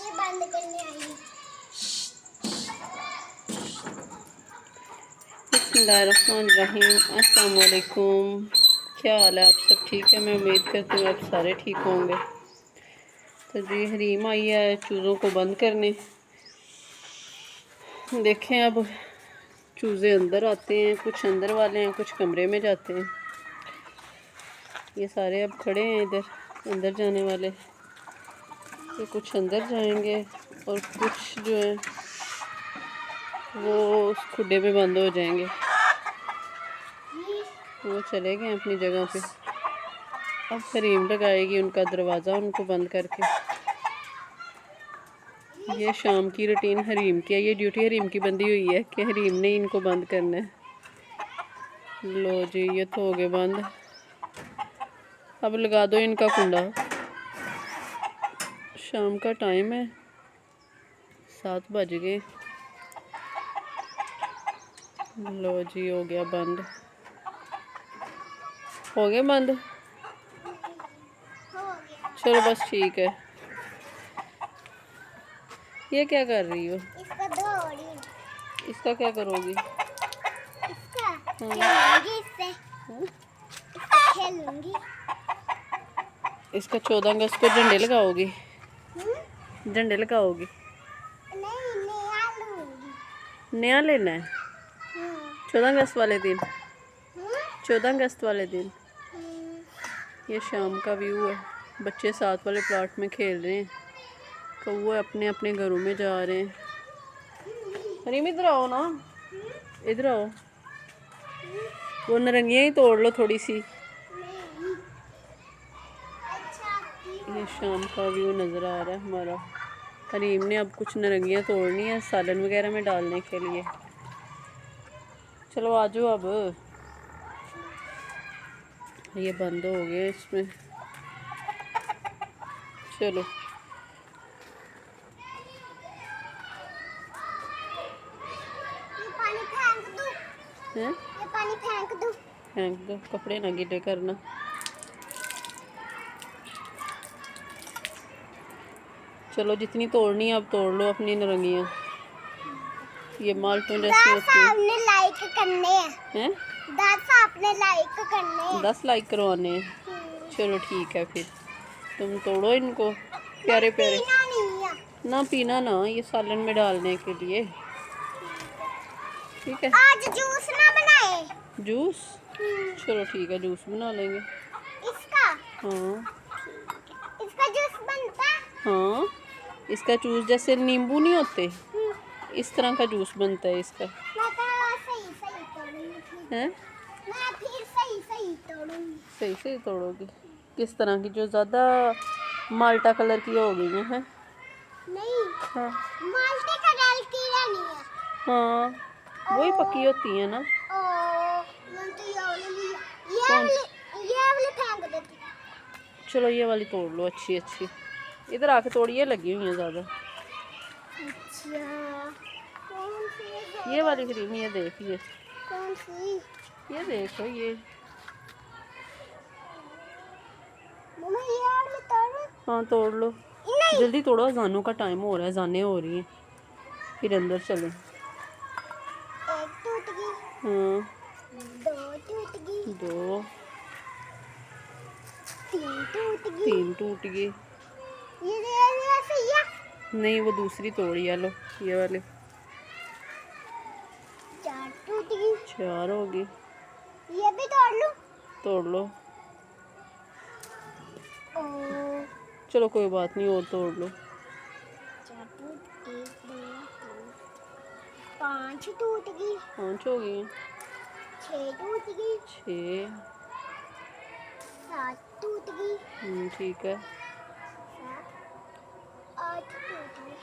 ये बंद करने आई। बिस्मिल्लाहिर्रहमानिर्रहीम। अस्सलाम वालेकुम। क्या हाल है? आप सब ठीक है? मैं उम्मीद करती हूँ आप सारे ठीक होंगे। तो जी हरीम आई है चूज़ों को बंद करने। देखें अब चूज़े अंदर आते हैं, कुछ अंदर वाले हैं, कुछ कमरे में जाते हैं। ये सारे अब खड़े हैं इधर अंदर जाने वाले। ये कुछ अंदर जाएंगे और कुछ जो है वो उस खुड्डे में बंद हो जाएंगे। वो चले गए अपनी जगह पे। अब हरीम लगाएगी उनका दरवाज़ा उनको बंद करके। ये शाम की रूटीन हरीम की है, ये ड्यूटी हरीम की बंदी हुई है कि हरीम ने इनको बंद करना है। लो जी ये तो हो गए बंद। अब लगा दो इनका कुंडा। शाम का टाइम है, 7 बज गए। लो जी हो गया बंद, हो गए बंद। चलो बस ठीक है। ये क्या कर रही हो? इसका दो और ही। इसका क्या करोगी? इसका खेलूंगी इससे। हाँ? इसका खेलूंगी। इसका 14 अगस्त को झंडे लगाओगी? झंडे लगाओगी? नहीं नया लूंगी। नया लेना है 14 अगस्त वाले दिन? 14 अगस्त वाले दिन। ये शाम का व्यू है, बच्चे साथ वाले प्लॉट में खेल रहे हैं, कौवे अपने अपने घरों में जा रहे हैं। हरीम इधर आओ ना, इधर आओ। वो नारंगियाँ ही तोड़ लो थोड़ी सी। ये शाम का व्यू नज़र आ रहा है हमारा। हरीम ने अब कुछ नारंगियाँ तोड़नी है सालन वगैरह में डालने के लिए। चलो आ जाओ अब। ये बंद हो गए इसमें। चलो पानी फेंक दूं? हैं? ये पानी फेंक दूं? फेंक दो, कपड़े ना गीले करना। चलो जितनी तोड़नी है अब तोड़ लो अपनी नारंगियाँ। ये माल्टों जैसी होती है। 10 आपने लाइक करने हैं? 10 आपने लाइक करने 10 लाइक करवाने हैं। चलो ठीक है फिर तुम तोड़ो इनको प्यारे प्यारे। पीना नहीं है। ना पीना ना, ये सालन में डालने के लिए। ठीक है आज जूस ना बनाए? जूस? चलो ठीक है जूस बना लेंगे। इसका? हाँ इसका जूस बनता है? हाँ, इसका जूस जैसे नींबू नहीं होते इस तरह का जूस बनता है इसका। मैं तो सही सही तोड़ूंगी। हैं? मैं फिर सही सही तोड़ूंगी। सही से तोड़ोगे? किस तरह की? जो ज़्यादा माल्टा कलर की हो गई हैं? नहीं हाँ माल्टे का डाल कीड़ा नहीं है। हाँ वही पकी होती है ना। मैं तो कौन? ये वाली फेंक देती। चलो ये वाली तोड़ लो, अच्छी अच्छी। इधर आके तोड़िए, लगी हुई है ज़्यादा। अच्छा कौन सी? ये वाली क्रीम, ये देख ये कौन सी? ये देखो ये। मम्मा ये वाली तोड़। हाँ तोड़ लो, नहीं जल्दी तोड़ो, अजानों का टाइम हो रहा है, अजानें हो रही हैं, फिर अंदर चलें। एक टूट गई। हाँ 2 टूट गई। 2 तीन टूट गई। 3 टूट गई। ये सही है। नहीं वो दूसरी तोड़ी है, लो ये वाली। 4 टूट गई। 4 होगी। ये भी तोड़ लूं? तोड़ लो। ओ चलो कोई बात नहीं, और तोड़ लो। 4 टूट 1 2 3 5 टूट गई। 5 हो गई। 6 टूट गई। 6। 7 टूट गई। ठीक है। 8 टूट गई।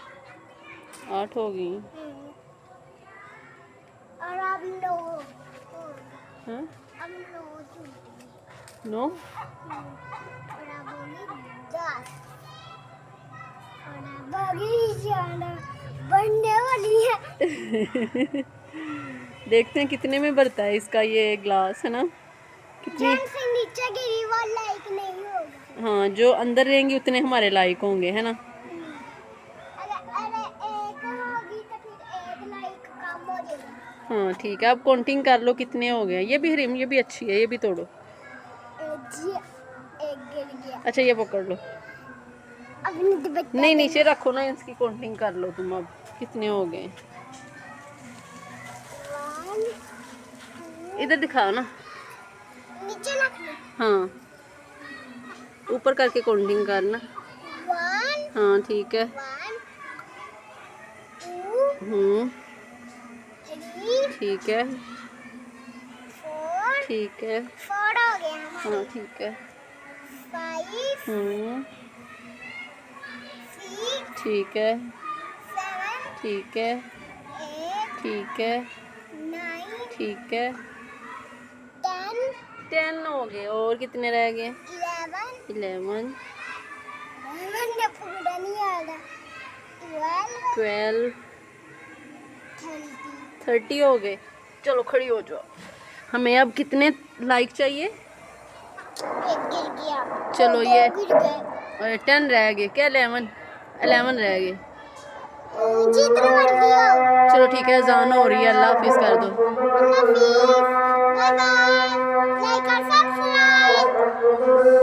8 हो गई। और अब 9 हाँ अब 9 टूट गई। 9। और अब होगी 10 और अब होगी 11 बनने वाली है। देखते हैं कितने में भरता है इसका ये ग्लास, है ना? कितनी? से नीचे गिरी वो लाइक नहीं होगा। हाँ जो अंदर रहेंगे उतने हमारे लायक होंगे, है ना? हाँ ठीक है, अब काउंटिंग कर लो कितने हो गए। ये भी हरीम, ये भी अच्छी है, ये भी तोड़ो। जी एक गिर गया। अच्छा ये पकड़ लो। अपने दुपट्टे नहीं नीचे रखो ना, इसकी काउंटिंग कर लो तुम अब कितने हो गए। 1 इधर दिखाओ ना। नीचे रख लो। हाँ ऊपर करके काउंटिंग करना। 1 हाँ ठीक है। 1 2 3 ठीक है 4 ठीक है। 4 हो गया हमारे। हाँ ठीक है। 5 6 ठीक है 7 ठीक है 8 ठीक है 9 ठीक है। 10 10 हो गए, और कितने रह गए? 11 11 मैंने पूरा नहीं याद। 12 12 30 30 हो गए। चलो खड़ी हो जाओ। हमें अब कितने लाइक चाहिए? एक गिर गया। चलो दो ये गिर गए। और 10 रह गए क्या? 11 रह गए। जितना मर्जी हो। चलो ठीक है, अजान हो रही है, अल्लाह हाफिज़ कर दो। अल्लाह हाफिज़। Bye bye. लाइक और सब्सक्राइब।